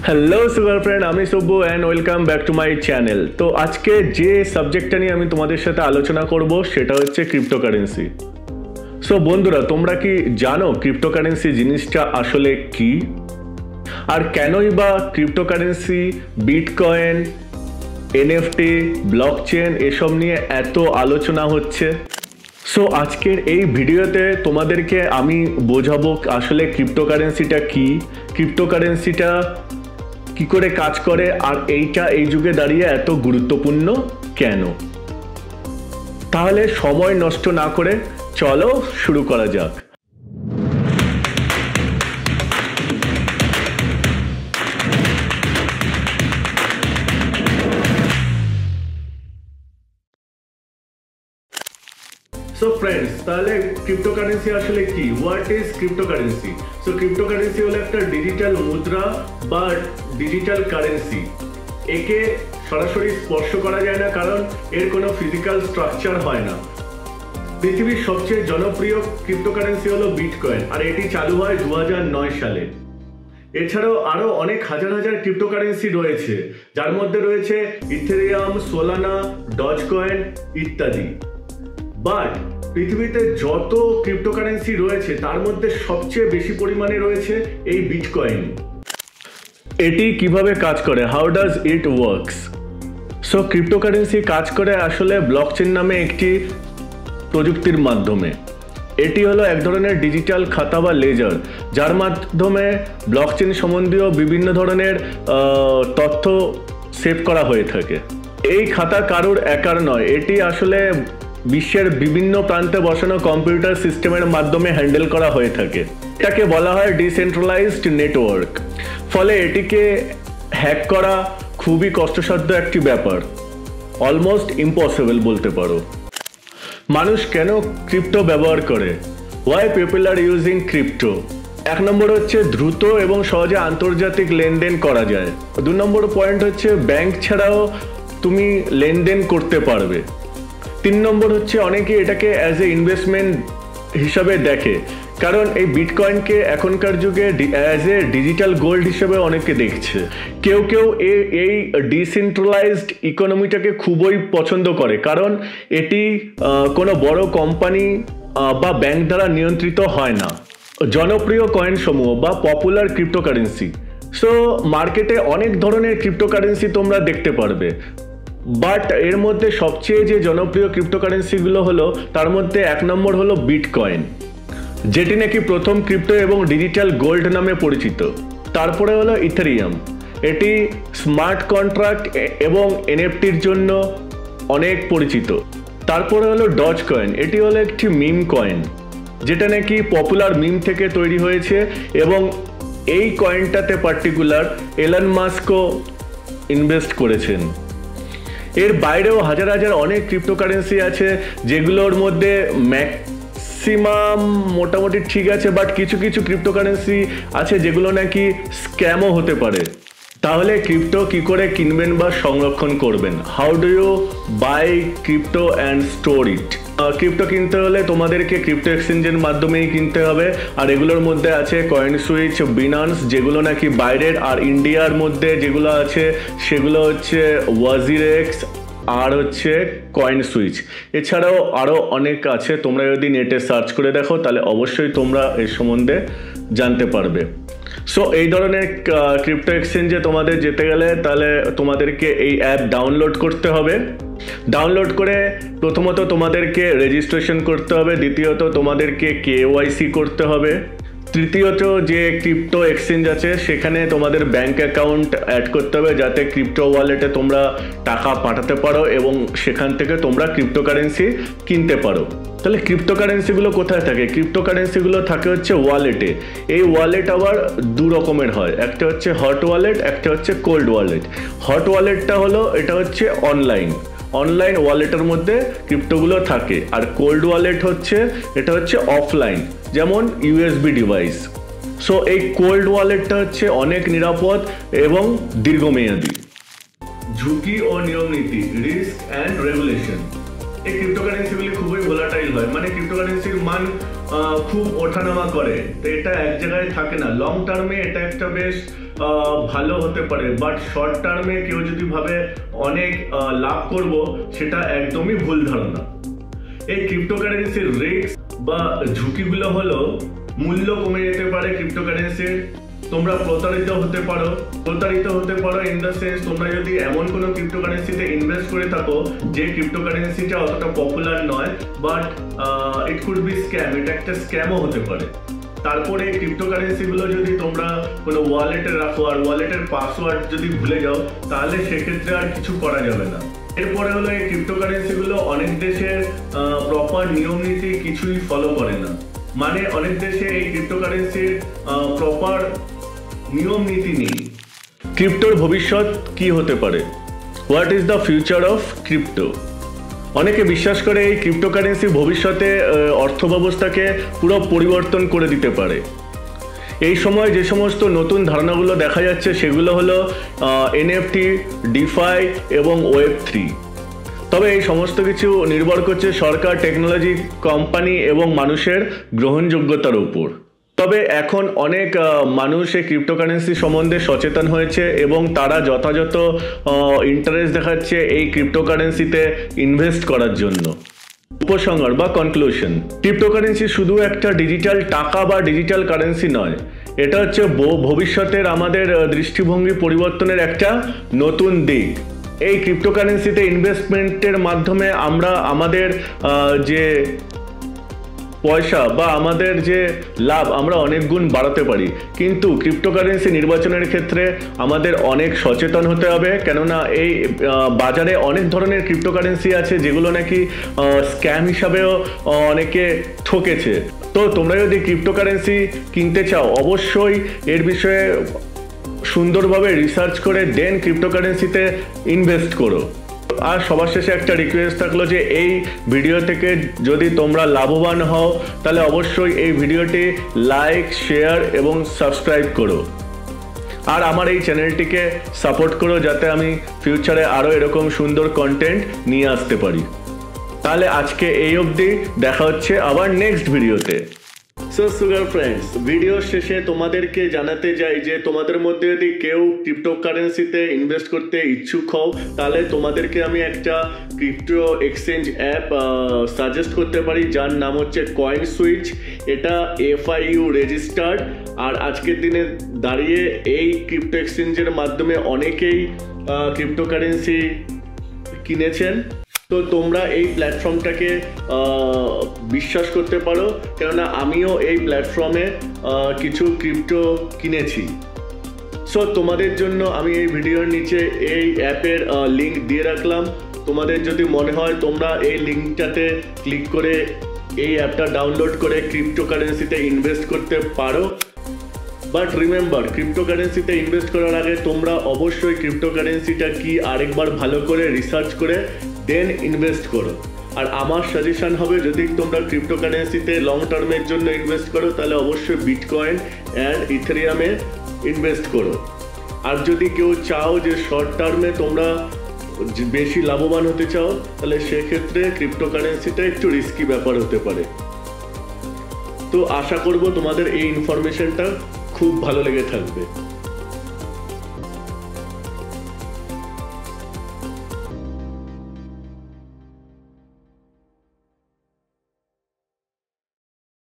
Hello sugar friend, আমি Sabbu and welcome back to my channel. তো আজকে যে সাবজেক্টটা নিয়ে আমি তোমাদের সাথে আলোচনা করব সেটা হচ্ছে ক্রিপ্টোকারেন্সি। সো বন্ধুরা, তোমরা কি জানো ক্রিপ্টোকারেন্সি জিনিসটা আসলে কি, আর কেনই বা ক্রিপ্টোকারেন্সি, বিটকয়েন, এনএফটি, ব্লকচেন এসব নিয়ে এত আলোচনা হচ্ছে? সো আজকের এই ভিডিওতে তোমাদেরকে আমি বোঝাবো আসলে ক্রিপ্টোকারেন্সিটা কি, ক্রিপ্টোকারেন্সিটা কি করে কাজ করে, আর এইটা এই যুগে দাঁড়িয়ে এত গুরুত্বপূর্ণ কেন। তাহলে সময় নষ্ট না করে চলো শুরু করা যাক। সো ফ্রেন্ডস, তাহলে ক্রিপ্টোকারেন্সি আসলে কি? What is cryptocurrency? So cryptocurrency হলো একটা ডিজিটাল মুদ্রা বা ডিজিটাল কারেন্সি। একে সরাসরি স্পর্শ করা যায় না, কারণ এর কোনো ফিজিক্যাল স্ট্রাকচার হয় না। পৃথিবীর সবচেয়ে জনপ্রিয় ক্রিপ্টোকারেন্সি হলো বিটকয়েন, আর এটি চালু হয় 2009 সালে। এছাড়াও আরো অনেক হাজার হাজার ক্রিপ্টোকারেন্সি রয়েছে, যার মধ্যে রয়েছে ইথেরিয়াম, সোলানা, ডজকয়েন ইত্যাদি। বাট পৃথিবীতে যত ক্রিপ্টোকারেন্সি রয়েছে তার মধ্যে সবচেয়ে বেশি পরিমাণে রয়েছে এই বিটকয়েন। এটি কিভাবে কাজ করে? How does it works? So cryptocurrency কাজ করে আসলে ব্লকচেন নামে একটি প্রযুক্তির মাধ্যমে। এটি হলো এক ধরনের ডিজিটাল খাতা বা লেজার, যার মাধ্যমে ব্লকচেন সম্বন্ধীয় বিভিন্ন ধরনের তথ্য সেভ করা হয়ে থাকে। এই খাতা কারোর একার নয়, এটি আসলে বিশ্বের বিভিন্ন প্রান্তে বসানো কম্পিউটার সিস্টেমের মাধ্যমে হ্যান্ডেল করা হয়ে থাকে। এটাকে বলা হয় ডিসেন্ট্রালাইজড নেটওয়ার্ক। ফলে এটিকে হ্যাক করা খুবই কষ্টসাধ্য একটি ব্যাপার, অলমোস্ট ইম্পসিবল বলতে পারো। মানুষ কেন ক্রিপ্টো ব্যবহার করে? Why people are using crypto? 1 নম্বর হচ্ছে দ্রুত এবং সহজে আন্তর্জাতিক লেনদেন করা যায়। 2 নম্বর পয়েন্ট হচ্ছে ব্যাংক ছাড়াও তুমি লেনদেন করতে পারবে। 3 নম্বর হচ্ছে অনেকে এটাকে অ্যাজ এ ইনভেস্টমেন্ট হিসাবে দেখে, কারণ এই বিটকয়েনকে এখনকার যুগে অ্যাজ এ ডিজিটাল গোল্ড হিসেবে অনেকে দেখছে। কেউ কেউ এই ডিসেন্ট্রালাইজড ইকোনমিটাকে খুবই পছন্দ করে, কারণ এটি কোনো বড় কোম্পানি বা ব্যাংক দ্বারা নিয়ন্ত্রিত হয় না। জনপ্রিয় কয়েন সমূহ বা পপুলার ক্রিপ্টোকারেন্সি। সো মার্কেটে অনেক ধরনের ক্রিপ্টোকারেন্সি তোমরা দেখতে পারবে, বাট এর মধ্যে সবচেয়ে যে জনপ্রিয় ক্রিপ্টোকারেন্সিগুলো হলো, তার মধ্যে 1 নম্বর হলো বিটকয়েন, যেটি নাকি প্রথম ক্রিপ্টো এবং ডিজিটাল গোল্ড নামে পরিচিত। তারপরে হলো ইথেরিয়াম, এটি স্মার্ট কন্ট্রাক্ট এবং এনএফটির জন্য অনেক পরিচিত। তারপরে হলো ডজকয়েন, এটি হলো একটি মিম কয়েন, যেটা নাকি পপুলার মিম থেকে তৈরি হয়েছে, এবং এই কয়েনটাতে পার্টিকুলার এলন মাস্কও ইনভেস্ট করেছেন। এর বাইরেও হাজার হাজার অনেক ক্রিপ্টোকারেন্সি আছে, যেগুলোর মধ্যে ম্যাক্সিমাম মোটামুটি ঠিক আছে, বাট কিছু কিছু ক্রিপ্টোকারেন্সি আছে যেগুলো নাকি স্ক্যামও হতে পারে। তাহলে ক্রিপ্টো কি করে কিনবেন বা সংরক্ষণ করবেন? How do you buy crypto and store it? Crypto কিনতে হলে তোমাদেরকে ক্রিপ্টো এক্সচেঞ্জের মাধ্যমেই কিনতে হবে, আর এগুলোর মধ্যে আছে কয়েনসুইচ, বিনান্স, যেগুলো নাকি বাইরের, আর ইন্ডিয়ার মধ্যে যেগুলো আছে সেগুলো হচ্ছে ওয়াজিরেক্স আর হচ্ছে কয়েনসুইচ। এছাড়াও আরও অনেক আছে, তোমরা যদি নেটে সার্চ করে দেখো তাহলে অবশ্যই তোমরা এর সম্বন্ধে জানতে পারবে। সো এই ধরনের ক্রিপ্টো এক্সচেঞ্জে তোমাদের যেতে গেলে তাহলে তোমাদেরকে এই অ্যাপ ডাউনলোড করতে হবে। ডাউনলোড করে প্রথমত তোমাদেরকে রেজিস্ট্রেশন করতে হবে, দ্বিতীয়ত তোমাদেরকে কেওয়াইসি করতে হবে, তৃতীয়ত যে ক্রিপ্টো এক্সচেঞ্জ আছে সেখানে তোমাদের ব্যাংক অ্যাকাউন্ট অ্যাড করতে হবে, যাতে ক্রিপ্টো ওয়ালেটে তোমরা টাকা পাঠাতে পারো এবং সেখান থেকে তোমরা ক্রিপ্টোকারেন্সি কিনতে পারো। তাহলে ক্রিপ্টোকারেন্সিগুলো কোথায় থাকে? ক্রিপ্টোকারেন্সিগুলো থাকে হচ্ছে ওয়ালেটে। এই ওয়ালেট আবার 2 রকমের হয়, একটা হচ্ছে হট ওয়ালেট, একটা হচ্ছে কোল্ড ওয়ালেট। হট ওয়ালেটটা হলো, এটা হচ্ছে অনলাইন ওয়ালেটের মধ্যে ক্রিপ্টোগুলো থাকে, আর কোল্ড ওয়ালেট হচ্ছে, এটা হচ্ছে অফলাইন, যেমন ইউএসবি ডিভাইস। সো এই কোল্ড ওয়ালেটটা হচ্ছে অনেক নিরাপদ এবং দীর্ঘমেয়াদী। ঝুঁকি ও নিয়ম নীতি, রিস্ক অ্যান্ড রেগুলেশন। এই ক্রিপ্টোকারেন্সিগুলি খুবই ভোলাটাইল হয়, মানে ক্রিপ্টোকারেন্সির মান খুব ওঠানামা করে, তো এটা এক জায়গায় থাকে না। লং টার্মে এটা একটা বেশ ভালো হতে পারে, বাট শর্ট টার্মে কেউ যদি ভাবে অনেক লাভ করব, সেটা একদমই ভুল ধারণা। এই ক্রিপ্টোকারেন্সির রিস্ক বা ঝুঁকিগুলো হলো মূল্য কমে যেতে পারে ক্রিপ্টোকারেন্সির, তোমরা প্রতারিত হতে পারো ইন দ্য সেন্স তোমরা যদি এমন কোনো ক্রিপ্টোকারেন্সিতে ইনভেস্ট করে থাকো যে ক্রিপ্টোকারেন্সিটা অতটা পপুলার নয়, but it could be scam, এটা একটা স্ক্যামও হতে পারে। তারপরে ক্রিপ্টোকারেন্সিগুলো যদি তোমরা কোনো ওয়ালেটে রাখো আর ওয়ালেটের পাসওয়ার্ড যদি ভুলে যাও, তাহলে সেক্ষেত্রে আর কিছু করা যাবে না। এরপরে হলো এই ক্রিপ্টোকারেন্সিগুলো অনেক দেশের প্রপার নিয়ম নীতি কিছুই ফলো করে না, মানে অনেক দেশে এই ক্রিপ্টোকারেন্সির প্রপার নিয়ম নীতি নেই। ক্রিপ্টোর ভবিষ্যৎ কি হতে পারে? What is the future of crypto? অনেকে বিশ্বাস করে এই ক্রিপ্টোকারেন্সি ভবিষ্যতে অর্থব্যবস্থাকে পুরো পরিবর্তন করে দিতে পারে। এই সময় যে সমস্ত নতুন ধারণাগুলো দেখা যাচ্ছে সেগুলো হলো এনএফটি, ডিফাই এবং ওয়েব3। তবে এই সমস্ত কিছু নির্ভর করছে সরকার, টেকনোলজি কোম্পানি এবং মানুষের গ্রহণযোগ্যতার উপর। তবে এখন অনেক মানুষ এই ক্রিপ্টোকারেন্সি সম্বন্ধে সচেতন হয়েছে এবং তারা যথাযথ ইন্টারেস্ট দেখাচ্ছে এই ক্রিপ্টোকারেন্সিতে ইনভেস্ট করার জন্য। উপসংহার বা কনক্লুশন, ক্রিপ্টোকারেন্সি শুধু একটা ডিজিটাল টাকা বা ডিজিটাল কারেন্সি নয়, এটা হচ্ছে ভবিষ্যতের আমাদের দৃষ্টিভঙ্গি পরিবর্তনের একটা নতুন দিক। এই ক্রিপ্টোকারেন্সিতে ইনভেস্টমেন্টের মাধ্যমে আমরা আমাদের যে পয়সা বা আমাদের যে লাভ আমরা অনেক গুণ বাড়াতে পারি, কিন্তু ক্রিপ্টোকারেন্সি নির্বাচনের ক্ষেত্রে আমাদের অনেক সচেতন হতে হবে, কেননা এই বাজারে অনেক ধরনের ক্রিপ্টোকারেন্সি আছে যেগুলো নাকি স্ক্যাম হিসাবেও অনেকে ঠকেছে। তো তোমরা যদি ক্রিপ্টোকারেন্সি কিনতে চাও, অবশ্যই এর বিষয়ে সুন্দরভাবে রিসার্চ করে দেন ক্রিপ্টোকারেন্সিতে ইনভেস্ট করো। আর সবার শেষে একটা রিকোয়েস্ট থাকলো যে এই ভিডিও থেকে যদি তোমরা লাভবান হও, তাহলে অবশ্যই এই ভিডিওটি লাইক, শেয়ার এবং সাবস্ক্রাইব করো। আর আমার এই চ্যানেলটিকে সাপোর্ট করো যাতে আমি ফিউচারে আরও এরকম সুন্দর কন্টেন্ট নিয়ে আসতে পারি। তাহলে আজকে এই অবধি, দেখা হচ্ছে আবার নেক্সট ভিডিওতে। সো সুগার ফ্রেন্ডস, ভিডিও শেষে তোমাদেরকে জানাতে চাই যে তোমাদের মধ্যে যদি কেউ ক্রিপ্টোকারেন্সিতে ইনভেস্ট করতে ইচ্ছুক হও, তাহলে তোমাদেরকে আমি একটা ক্রিপ্টো এক্সচেঞ্জ অ্যাপ সাজেস্ট করতে পারি যার নাম হচ্ছে কয়েনসুইচ। এটা FIU রেজিস্টার্ড, আর আজকের দিনে দাঁড়িয়ে এই ক্রিপ্টো এক্সচেঞ্জের মাধ্যমে অনেকেই ক্রিপ্টোকারেন্সি কিনেছেন। তো তোমরা এই প্ল্যাটফর্মটাকে বিশ্বাস করতে পারো, কেননা আমিও এই প্ল্যাটফর্মে কিছু ক্রিপ্টো কিনেছি। সো তোমাদের জন্য আমি এই ভিডিওর নিচে এই অ্যাপের লিঙ্ক দিয়ে রাখলাম। তোমাদের যদি মনে হয় তোমরা এই লিঙ্কটাতে ক্লিক করে এই অ্যাপটা ডাউনলোড করে ক্রিপ্টোকারেন্সিতে ইনভেস্ট করতে পারো। বাট রিমেম্বার, ক্রিপ্টোকারেন্সিতে ইনভেস্ট করার আগে তোমরা অবশ্যই ক্রিপ্টোকারেন্সিটা কি আরেকবার ভালো করে রিসার্চ করে দেন ইনভেস্ট করো। আর আমার সাজেশন হবে, যদি তোমরা ক্রিপ্টোকারেন্সিতে লং টার্মের জন্য ইনভেস্ট করো, তাহলে অবশ্যই বিটকয়েন অ্যান্ড ইথেরিয়ামে ইনভেস্ট করো। আর যদি কেউ চাও যে শর্ট টার্মে তোমরা বেশি লাভবান হতে চাও, তাহলে সেক্ষেত্রে ক্রিপ্টোকারেন্সিটা একটু রিস্কি ব্যাপার হতে পারে। তো আশা করব তোমাদের এই ইনফরমেশনটা খুব ভালো লেগে থাকবে।